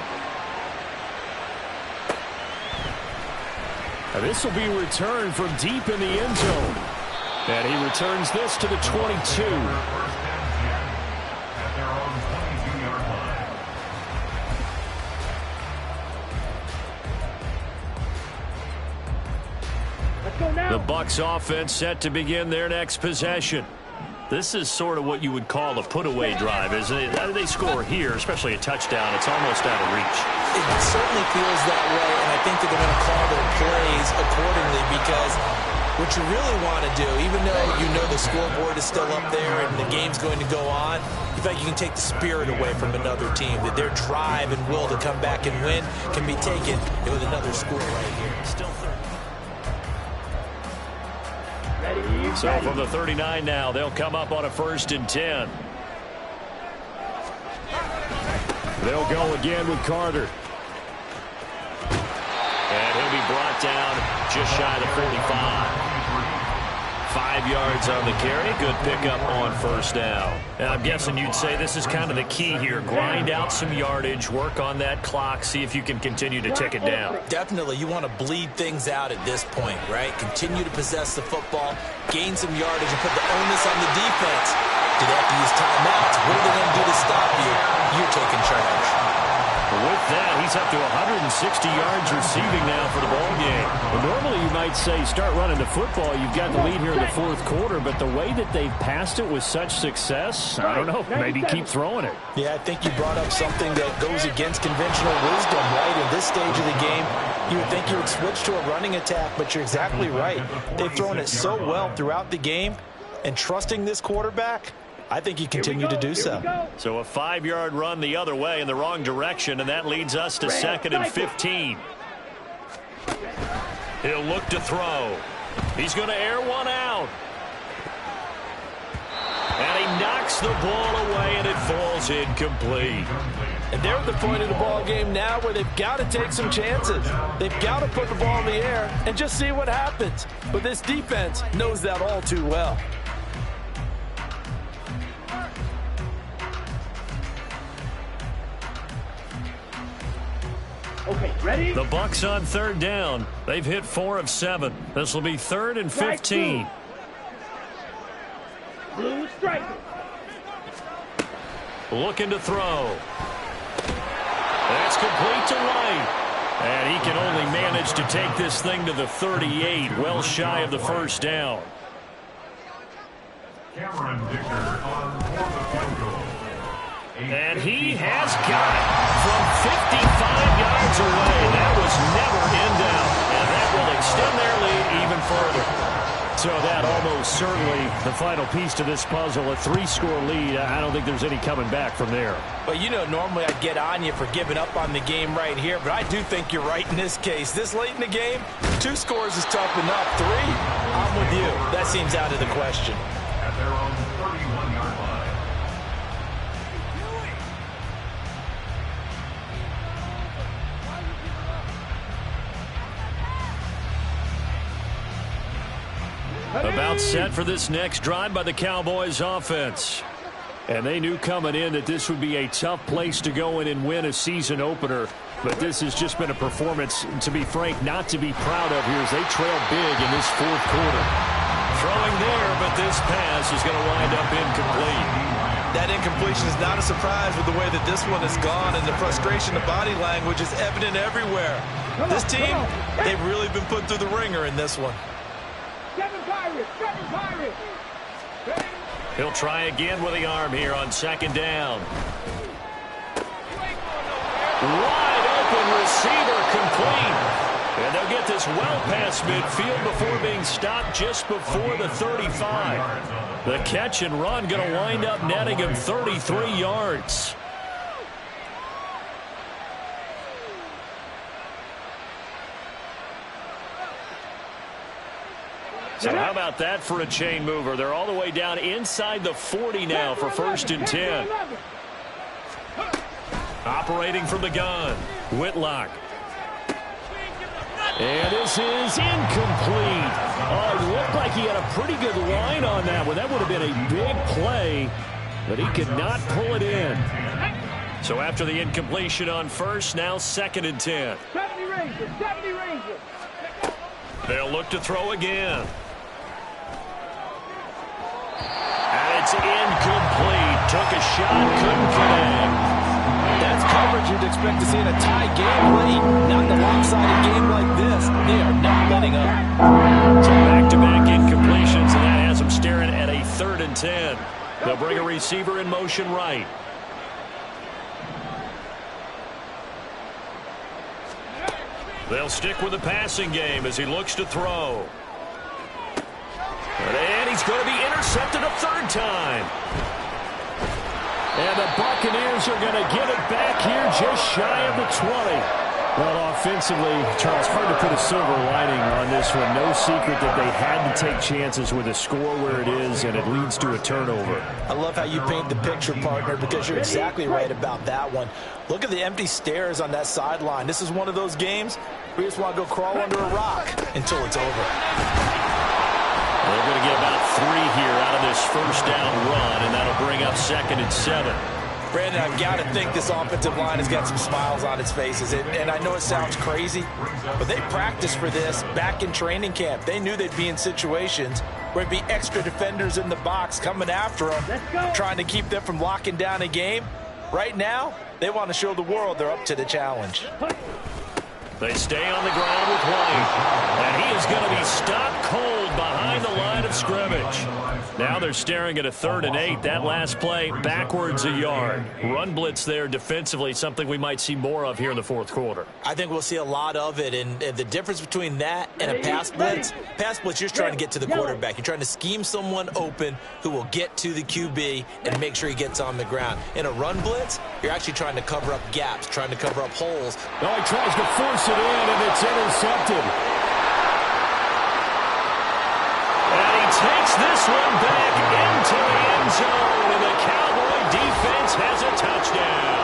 Now this will be returned from deep in the end zone. And he returns this to the 22. The Bucs offense set to begin their next possession. This is sort of what you would call a put-away drive, isn't it? They score here, especially a touchdown. It's almost out of reach. It certainly feels that way, and I think that they're going to call their plays accordingly because what you really want to do, even though you know the scoreboard is still up there and the game's going to go on, in fact, you can take the spirit away from another team, that their drive and will to come back and win can be taken with another score right here. Still third. Ready, So ready. from the 39 now, they'll come up on a 1st and 10. They'll go again with Carter. And he'll be brought down just shy of the 45. 5 yards on the carry. Good pickup on 1st down. And I'm guessing you'd say this is kind of the key here. Grind out some yardage, work on that clock, see if you can continue to tick it down. Definitely, you want to bleed things out at this point, right? Continue to possess the football, gain some yardage, and put the onus on the defense. Do they have to use timeouts? What are they going to do to stop you? You're taking charge. With that, he's up to 160 yards receiving now for the ball game. Well, normally you might say start running the football. You've got the lead here in the 4th quarter, but the way that they've passed it with such success, I don't know, maybe keep throwing it. Yeah, I think you brought up something that goes against conventional wisdom, right? In this stage of the game, you would think you would switch to a running attack, but you're exactly right. They've thrown it so well throughout the game, and trusting this quarterback, I think you continue to do so. So a 5-yard run the other way in the wrong direction, and that leads us to 2nd and 15. He'll look to throw. He's going to air one out. And he knocks the ball away, and it falls incomplete. And they're at the point of the ball game now where they've got to take some chances. They've got to put the ball in the air and just see what happens. But this defense knows that all too well. Okay, ready? The Bucs on 3rd down. They've hit 4 of 7. This will be 3rd and 15. Blue striker. Looking to throw. That's complete to White. And he can only manage to take this thing to the 38, well shy of the 1st down. Cameron Dicker on 4th field goal. And he has got it from 55 yards away. That was never in doubt. And that will extend their lead even further. So that almost certainly the final piece to this puzzle, a 3-score lead. I don't think there's any coming back from there. But you know, normally I'd get on you for giving up on the game right here, but I do think you're right in this case. This late in the game, 2 scores is tough enough. 3, I'm with you. That seems out of the question. At their own 31-yard line. About set for this next drive by the Cowboys offense. And they knew coming in that this would be a tough place to go in and win a season opener. But this has just been a performance, to be frank, not to be proud of here as they trail big in this 4th quarter. Throwing there, but this pass is going to wind up incomplete. That incompletion is not a surprise with the way that this one has gone, and the frustration of body language is evident everywhere. This team, they've really been put through the ringer in this one. Seven Pirates. He'll try again with the arm here on 2nd down. Wide open receiver complete. And they'll get this well past midfield before being stopped just before the 35. The catch and run going to wind up netting him 33 yards. So how about that for a chain mover? They're all the way down inside the 40 now for 1st and 10. Operating from the gun, Whitlock. And this is incomplete. Oh, it looked like he had a pretty good line on that one. That would have been a big play, but he could not pull it in. So after the incompletion on 1st, now 2nd and 10. 70 Rangers. They'll look to throw again. And it's incomplete. Took a shot, couldn't connect. That's coverage you'd expect to see in a tie game late. Not in a lopsided game like this. They are not letting up. So back-to-back incompletions, and that has them staring at a 3rd and 10. They'll bring a receiver in motion right. They'll stick with the passing game as he looks to throw. And he's going to be intercepted a 3rd time. And the Buccaneers are going to get it back here just shy of the 20. Well, offensively, Charles, hard to put a silver lining on this one. No secret that they had to take chances with a score where it is, and it leads to a turnover. I love how you paint the picture, partner, because you're exactly right about that one. Look at the empty stares on that sideline. This is one of those games where you just want to go crawl under a rock until it's over. They're going to get about 3 here out of this first down run, and that'll bring up 2nd and 7. Brandon, I've got to think this offensive line has got some smiles on its faces. And I know it sounds crazy, but they practiced for this back in training camp. They knew they'd be in situations where there'd be extra defenders in the box coming after them, trying to keep them from locking down a game. Right now, they want to show the world they're up to the challenge. They stay on the ground with White, and he is going to be stopped cold behind the line of scrimmage. Now they're staring at a 3rd and 8. That last play, backwards a yard. Run blitz there defensively, something we might see more of here in the 4th quarter. I think we'll see a lot of it, and the difference between that and a pass blitz, you're just trying to get to the quarterback. You're trying to scheme someone open who will get to the QB and make sure he gets on the ground. In a run blitz, you're actually trying to cover up gaps, trying to cover up holes. No, he tries to force it in, and it's intercepted. And he takes this one back into the end zone, and the Cowboy defense has a touchdown.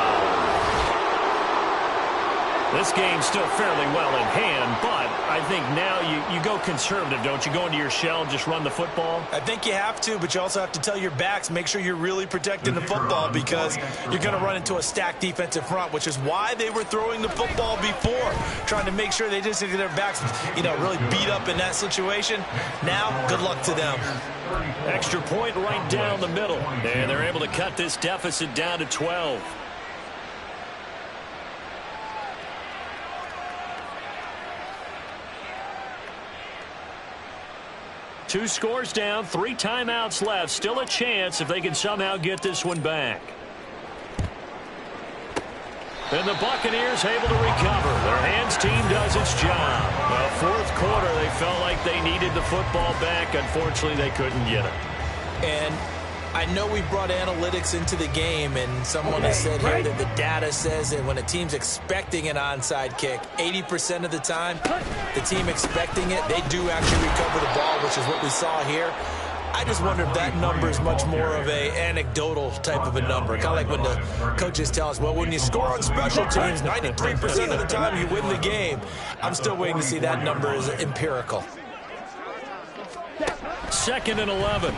This game's still fairly well in hand, but I think now you go conservative, don't you? Go into your shell and just run the football? I think you have to, but you also have to tell your backs, make sure you're really protecting the football because you're going to run into a stacked defensive front, which is why they were throwing the football before, trying to make sure they just get their backs, really beat up in that situation. Now, good luck to them. Extra point right down the middle, and they're able to cut this deficit down to 12. Two scores down, 3 timeouts left. Still a chance if they can somehow get this one back. And the Buccaneers able to recover. Their hands team does its job. Well, 4th quarter, they felt like they needed the football back. Unfortunately, they couldn't get it. And I know we brought analytics into the game, and someone has said here that the data says that when a team's expecting an onside kick, 80% of the time, the team expecting it, they do actually recover the ball, which is what we saw here. I just wonder if that number is much more of a anecdotal type of a number. Kind of like when the coaches tell us, well, when you score on special teams, 93% of the time you win the game. I'm still waiting to see that number is empirical. 2nd and 11.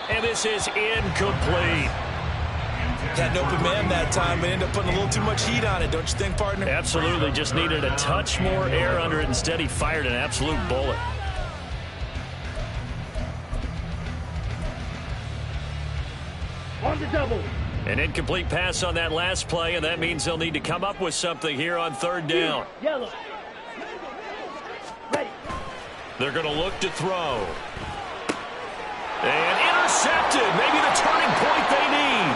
And this is incomplete. Had an open man that time, but ended up putting a little too much heat on it, don't you think, partner? Absolutely. Just needed a touch more air under it. Instead, he fired an absolute bullet. On the double. An incomplete pass on that last play, and that means they'll need to come up with something here on 3rd down. Yellow. Ready. They're going to look to throw. And intercepted. Maybe the turning point they need.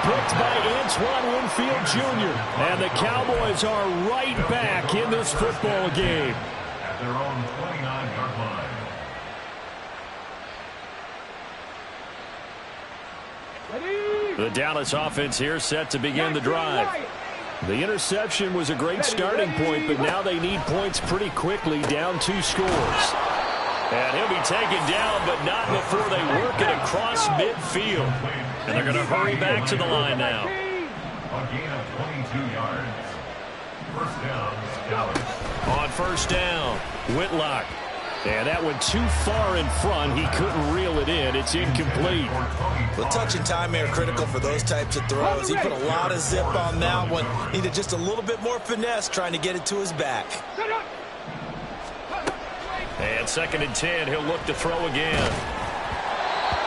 Picked by Antoine Winfield Jr. And the Cowboys are right back in this football game. At their own 29-yard line. The Dallas offense here set to begin the drive. The interception was a great starting point, but now they need points pretty quickly, down 2 scores. And he'll be taken down, but not before they work it across midfield. And they're going to hurry back to the line now. A gain of 22 yards. First down, Dallas. On first down, Whitlock. And that went too far in front. He couldn't reel it in. It's incomplete. The touch and time are critical for those types of throws. He put a lot of zip on that one. Needed just a little bit more finesse trying to get it to his back. And 2nd and 10, he'll look to throw again.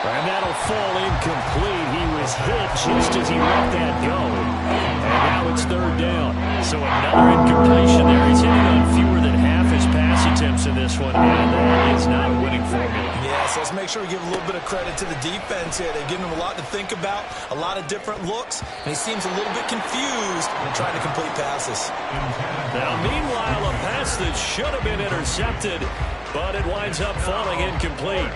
And that'll fall incomplete. He was hit just as he let that go. And now it's 3rd down. So another incompletion there. He's hitting on fewer than half his pass attempts in this one. And that is not a winning formula. Yes, let's make sure we give a little bit of credit to the defense here. They've given him a lot to think about, a lot of different looks, and he seems a little bit confused in trying to complete passes. Now, meanwhile, a pass that should have been intercepted, but it winds up falling incomplete.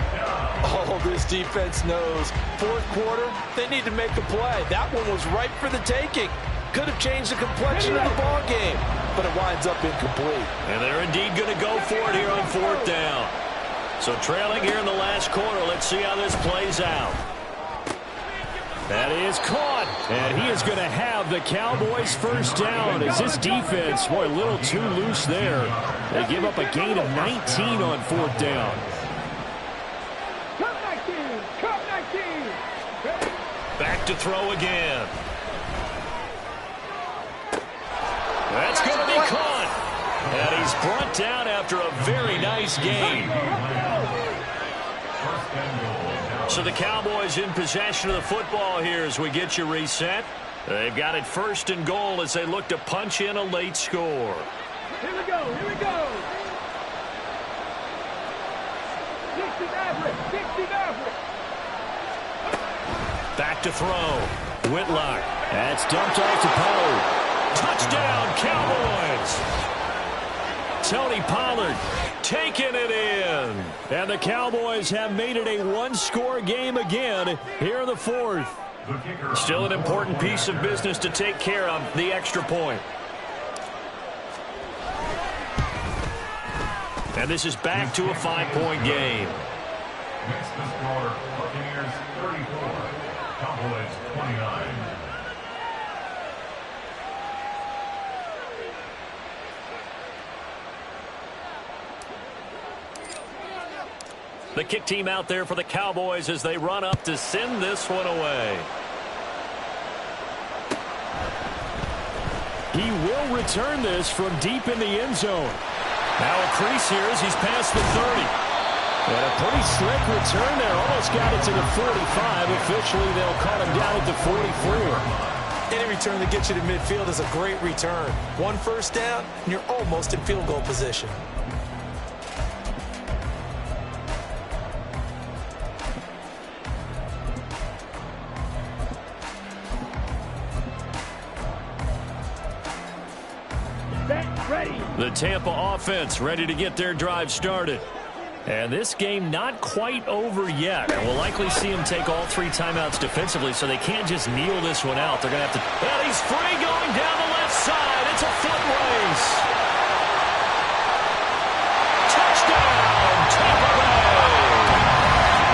Oh, this defense knows. 4th quarter, they need to make a play. That one was ripe for the taking. Could have changed the complexion of the ball game, but it winds up incomplete. And they're indeed going to go for it here on 4th down. So trailing here in the last quarter. Let's see how this plays out. That is caught, and he is going to have the Cowboys first down. As this defense, boy, a little too loose there. They give up a gain of 19 on 4th down. Back to throw again. That's going to be caught. And he's brought down after a very nice gain. So the Cowboys in possession of the football here as we get you reset. They've got it 1st and goal as they look to punch in a late score. Here we go, here we go. 60 Maverick. Back to throw. Whitlock. That's dumped off to Poe. Touchdown, Cowboys! Tony Pollard taking it in. And the Cowboys have made it a one-score game again here in the 4th. Still an important piece of business to take care of, the extra point. And this is back to a 5-point game. Next to score, Buccaneers 34, Cowboys 29. The kick team out there for the Cowboys as they run up to send this one away. He will return this from deep in the end zone. Now a crease here as he's past the 30. And a pretty slick return there. Almost got it to the 45. Officially, they'll call him down at the 44. Any return that gets you to midfield is a great return. 1 first down, and you're almost in field goal position. The Tampa offense ready to get their drive started. And this game not quite over yet. And we'll likely see them take all 3 timeouts defensively, so they can't just kneel this one out. They're going to have to... And he's free going down the left side. It's a foot race. Touchdown, Tampa Bay.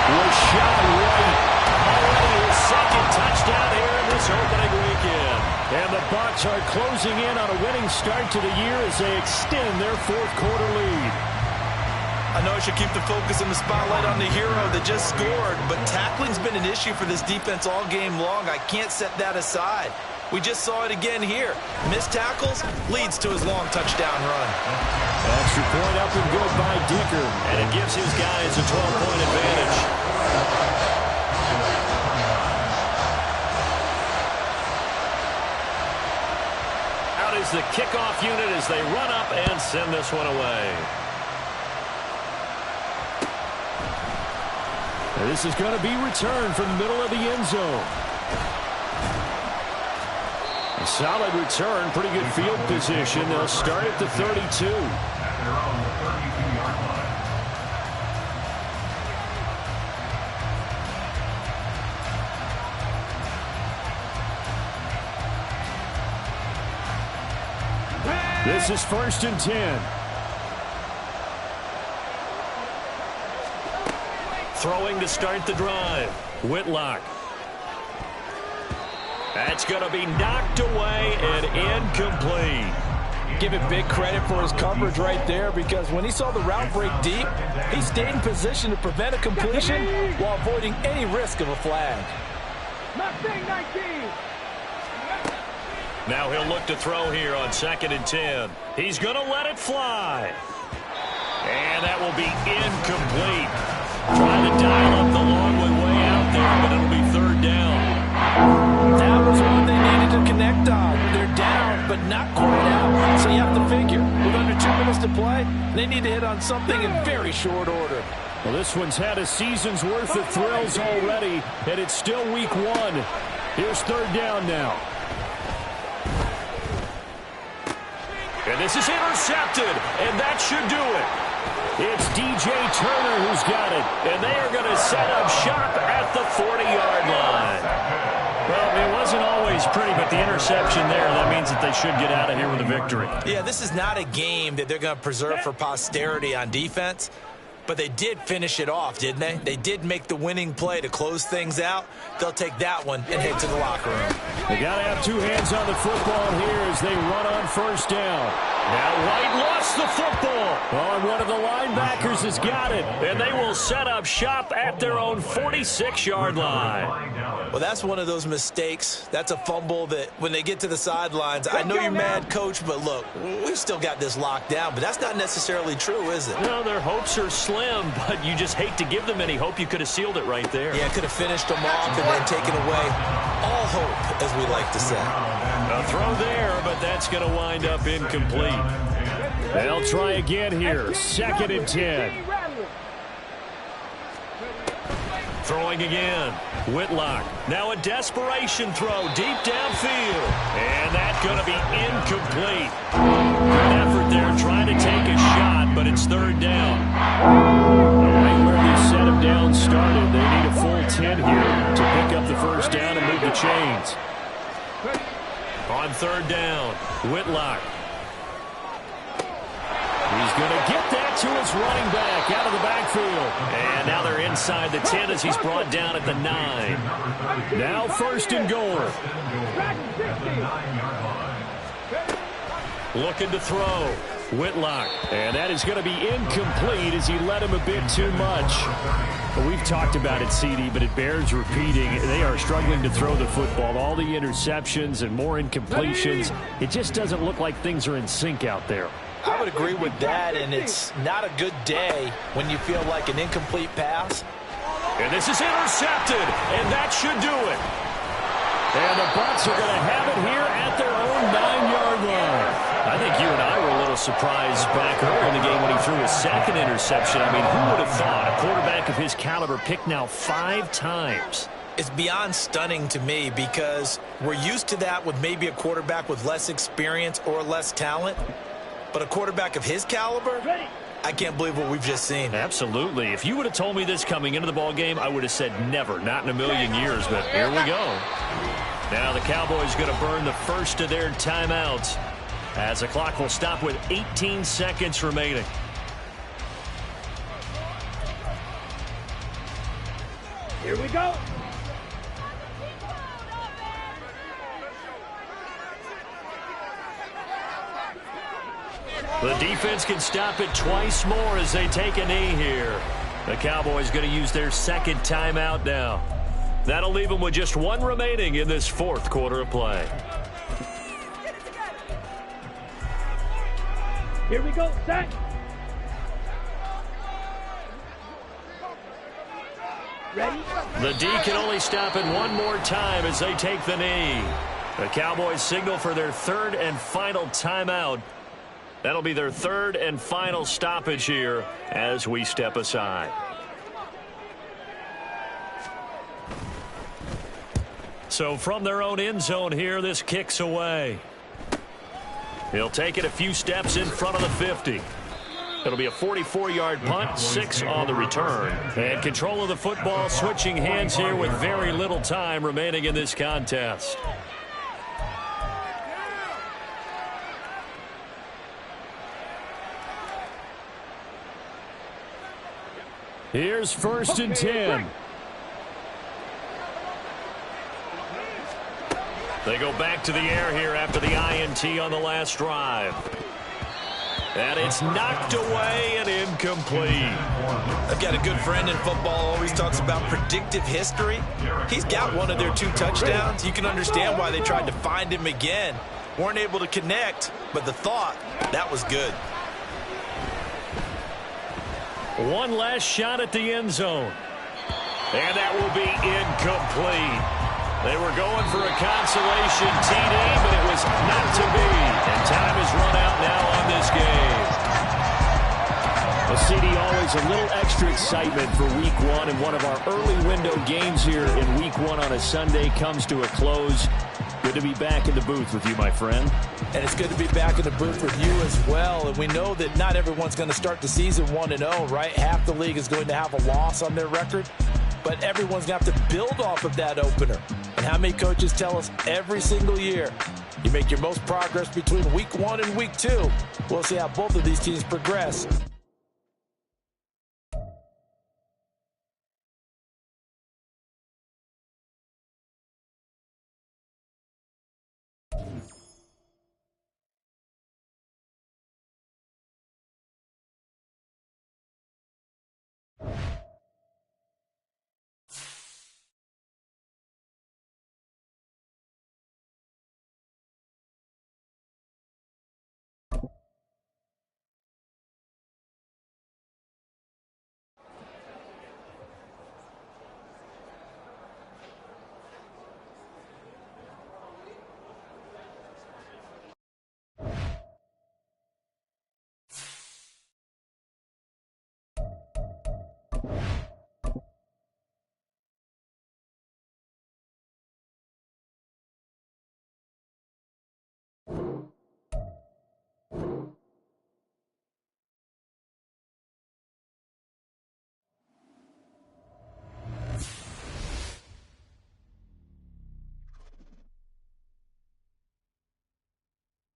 Was shot right. Already his 2nd touchdown here in this opening weekend. And the Bucs are closing in on a winning start to the year as they extend their 4th quarter lead. I know I should keep the focus and the spotlight on the hero that just scored, but tackling's been an issue for this defense all game long. I can't set that aside. We just saw it again here. Missed tackles leads to his long touchdown run. Extra point up and good by Dicker. And it gives his guys a 12-point advantage. Out is the kickoff unit as they run up and send this one away. And this is going to be returned from the middle of the end zone. A solid return, pretty good field position. They'll start at the 32. At their own 32-yard line. This is 1st and 10. Throwing to start the drive. Whitlock. That's going to be knocked away and incomplete. Give it big credit for his coverage right there, because when he saw the route break deep, he stayed in position to prevent a completion while avoiding any risk of a flag. Mustang 19. Now he'll look to throw here on 2nd and 10. He's going to let it fly. And that will be incomplete. Trying to dial up the long way out there, but it'll be 3rd down. That was one they needed to connect on. They're down, but not quite out. So you have to figure, with under 2 minutes to play, they need to hit on something in very short order. Well, this one's had a season's worth of thrills already, and it's still week 1. Here's 3rd down now. And this is intercepted, and that should do it. It's DJ Turner who's got it, And they are going to set up shop at the 40-yard line. Well, it wasn't always pretty, but the interception there, that means that they should get out of here with a victory. Yeah, this is not a game that they're going to preserve for posterity on defense, but they did finish it off, didn't they? They did make the winning play to close things out. They'll take that one and head to the locker room. They got to have two hands on the football here as they run on first down. Now White lost the football. Oh, and one of the linebackers has got it. And they will set up shop at their own 46-yard line. Well, that's one of those mistakes. That's a fumble that when they get to the sidelines, I know you're mad, Coach, but look, we still got this locked down. But that's not necessarily true, is it? No, their hopes are slim, but you just hate to give them any hope. You could have sealed it right there. Yeah, could have finished them off and then taken away all hope, as we like to say. A throw there, but that's going to wind up incomplete. They'll try again here. 2nd and 10. Throwing again. Whitlock. Now a desperation throw deep downfield. And that's going to be incomplete. Good effort there trying to take a shot, but it's 3rd down. Right where they set him down started. They need a full 10 here to pick up the first down and move the chains. On 3rd down, Whitlock. He's going to get that to his running back out of the backfield. And now they're inside the 10 as he's brought down at the 9. Now 1st and goal. Looking to throw. Whitlock. And that is going to be incomplete as he led him a bit too much. Well, we've talked about it, CD, but it bears repeating. They are struggling to throw the football. All the interceptions and more incompletions. It just doesn't look like things are in sync out there. I would agree with that, and it's not a good day when you feel like an incomplete pass. And this is intercepted, and that should do it. And the Bucs are going to have it here at their own 9-yard line. I think you and I were a little surprised back earlier in the game when he threw his 2nd interception. I mean, who would have thought a quarterback of his caliber picked now 5 times? It's beyond stunning to me because we're used to that with maybe a quarterback with less experience or less talent. But a quarterback of his caliber, I can't believe what we've just seen. Absolutely. If you would have told me this coming into the ball game, I would have said never, not in a million years. But here we go. Now the Cowboys going to burn the first of their timeouts as the clock will stop with 18 seconds remaining. Here we go. The defense can stop it twice more as they take a knee here. The Cowboys going to use their 2nd timeout now. That'll leave them with just 1 remaining in this 4th quarter of play. Here we go. Set. Ready? The D can only stop it 1 more time as they take the knee. The Cowboys signal for their 3rd and final timeout. That'll be their 3rd and final stoppage here as we step aside. So from their own end zone here, this kicks away. He'll take it a few steps in front of the 50. It'll be a 44-yard punt, 6 on the return. And control of the football, switching hands here with very little time remaining in this contest. Here's 1st and 10. They go back to the air here after the INT on the last drive. And it's knocked away and incomplete. I've got a good friend in football, always talks about predictive history. He's got one of their 2 touchdowns. You can understand why they tried to find him again. Weren't able to connect, but the thought, that was good. One last shot at the end zone. And that will be incomplete. They were going for a consolation TD, but it was not to be. And time is run out now on this game. Well, CD, always a little extra excitement for Week 1, and one of our early window games here in Week 1 on a Sunday comes to a close. Good to be back in the booth with you, my friend. And it's good to be back in the booth with you as well. And we know that not everyone's going to start the season 1-0, right? Half the league is going to have a loss on their record. But everyone's going to have to build off of that opener. And how many coaches tell us every single year, you make your most progress between week 1 and week 2. We'll see how both of these teams progress